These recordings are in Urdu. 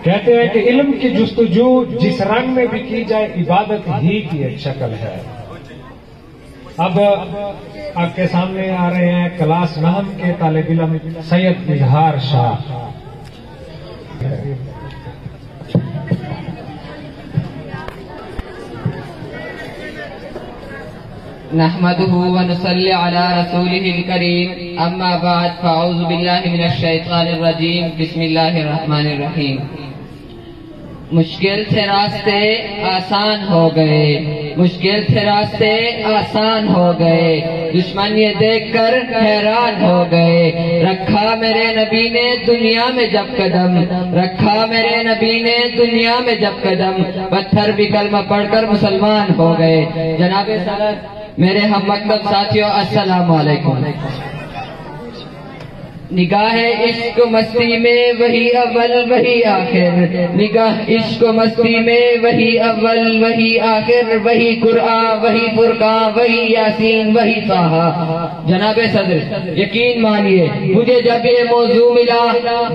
کہتے ہیں کہ علم کی جستجو جس رنگ میں بھی کی جائے عبادت ہی کی ایک شکل ہے۔ اب آپ کے سامنے آ رہے ہیں کلاس 9 کے طالب علم سید اظہار شاہ۔ نحمده ونصلي على رسوله الكريم اما بعد فاعوذ بالله من الشیطان الرجیم بسم اللہ الرحمن الرحیم۔ مشکل تھے راستے آسان ہو گئے، مشکل تھے راستے آسان ہو گئے، دشمن یہ دیکھ کر حیران ہو گئے۔ رکھا میرے نبی نے دنیا میں جب قدم، رکھا میرے نبی نے دنیا میں جب قدم، پتھر بھی کلمہ پڑھ کر مسلمان ہو گئے۔ جناب صدر، میرے ہم مکتب ساتھیوں، السلام علیکم۔ نگاہ عشق مستی میں وہی اول وہی آخر، نگاہ عشق مستی میں وہی اول وہی آخر، وہی قرآن وہی فرقان وہی یاسین وہی طٰہٰ۔ جناب صدر، یقین مانیے مجھے جب یہ موضوع ملا،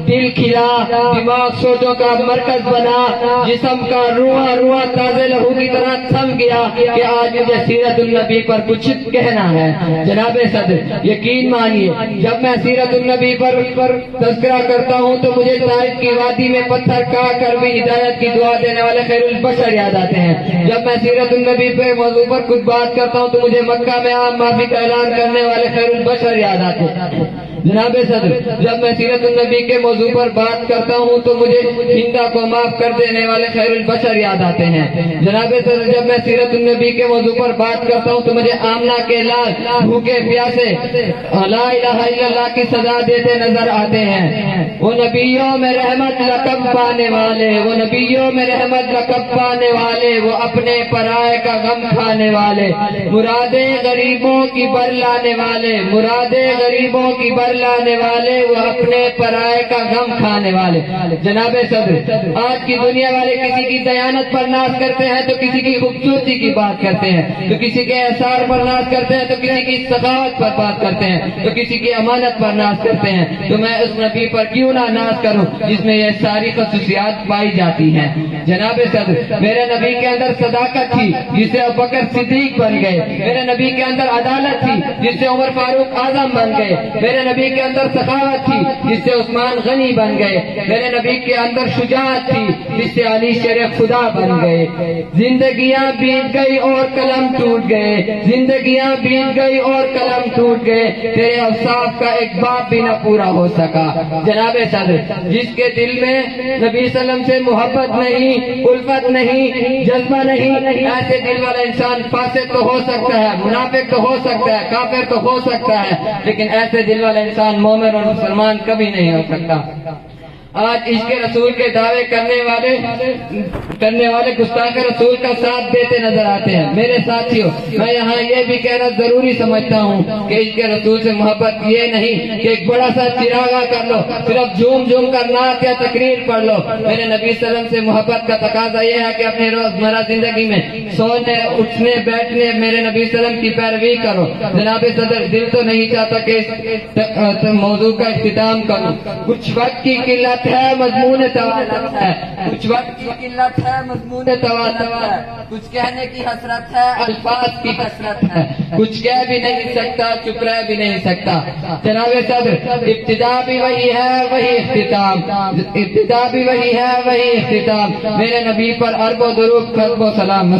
دل کھلا، دماغ سوچوں کا مرکز بنا، جسم کا روحاں روحاں تازے لہو کی طرح تھم گیا کہ آج مجھے سیرت النبی پر کچھ کہنا ہے۔ جناب صدر، یقین مانیے جب میں سیرت النبی پر تذکرہ کرتا ہوں تو مجھے طائف کی وادی میں پتھر کاٹ کر بھی ہدایت کی دعا دینے والے خیر البشر یاد آتے ہیں۔ جب میں سیرت النبی پہ موضوع پر کچھ بات کرتا ہوں تو مجھے مکہ میں عام معافی کا اعلان کرنے والے خیر البشر یاد آتے ہیں۔ جناب صدر، جب میں سیرت النبی کے موضوع پر بات کرتا ہوں تو مجھے ہندا کو معاف کر دینے والے خیر البشر یاد آتے ہیں۔ جناب صدر، جب میں سیرت النبی کے موضوع پر بات کرتا ہوں تو مجھے آمنہ کے لال بھوکے پیاسے لا الہ الا اللہ کی سزا دیتے نظر آتے ہیں۔ وہ نبیوں میں رحمت لقب پانے والے، وہ نبیوں میں رحمت لقب پانے والے، وہ اپنے پرائے کا غم کھانے والے، مرادیں غریبوں کی بر لانے والے، مرادیں غریبوں کی بر لانے والے، وہ اپنے پرائے کا غم کھانے والے۔ جناب صدر، آج کی دنیا والے کسی کی دیانت پر ناز کرتے ہیں تو کسی کی خوبصورتی کی بات کرتے ہیں، تو کسی کے اثار پر ناز کرتے ہیں تو کسی کی سخاوت پر بات کرتے ہیں، تو کسی کی امانت پر ناز کرتے ہیں۔ تو میں اس نبی پر کیوں نہ ناز کروں جس میں یہ ساری خصوصیات پائی جاتی ہیں۔ جناب صدر، میرے نبی کے اندر صداقت تھی جس سے ابوبکر صدیق بن گئے، میرے نبی کے اندر عدالت تھی جس سے عمر فاروق اعظم بن گئے، میرے نبی کے اندر سخاوت تھی جس سے عثمان غنی بن گئے، میرے نبی کے اندر شجاعت تھی جس سے علی شیر خدا بن گئے۔ زندگیاں بیت گئی اور قلم ٹوٹ گئے، زندگیاں بیت گئی اور قلم ٹوٹ گئے، تیرے اوصاف کا ایک باب بھی نہ پورا ہو سکا۔ جناب صدر، جس کے دل میں نبی صلی اللہ علیہ وسلم سے محبت نہیں، الفت نہیں، جذبہ نہیں، ایسے دل والا انسان فاسق تو ہو سکتا ہے، منافق تو ہو سکتا ہے، کافر تو ہو سکتا ہے، لیکن ایسے دل والا انسان مومن اور مسلمان کبھی نہیں ہو سکتا۔ آج عشق رسول کے دعوے کرنے والے گستاخ رسول کا ساتھ دیتے نظر آتے ہیں۔ میرے ساتھیوں، میں یہاں یہ بھی کہنا ضروری سمجھتا ہوں کہ عشق رسول سے محبت یہ نہیں کہ ایک بڑا سا چراغا کر لو، صرف جھوم جھوم کر نعت یا تقریر پڑھ لو۔ میرے نبی صلی اللہ علیہ وسلم سے محبت کا تقاضا یہ ہے کہ اپنے روزمرہ زندگی میں سونے اٹھنے بیٹھنے میرے نبی صلی اللہ علیہ وسلم کی پیروی کرو۔ جناب صدر، دل تو نہیں چاہتا کہ اس موضوع کا اختتام کروں، کچھ وقت کی قلت ہے، مضمون تواتر ہے، کچھ وقت کی قلت ہے، مضمون تواتر ہے، کچھ کہنے کی حسرت ہے، الفاظ کی کثرت ہے، کچھ کہہ بھی نہیں سکتا، چپ رہ بھی نہیں سکتا۔ جناب صدر، ابتدا بھی وہی ہے وہی اختتام، ابتدا بھی وہی ہے وہی اختتام۔ میرے نبی پر ارب و درود، خطب و سلام۔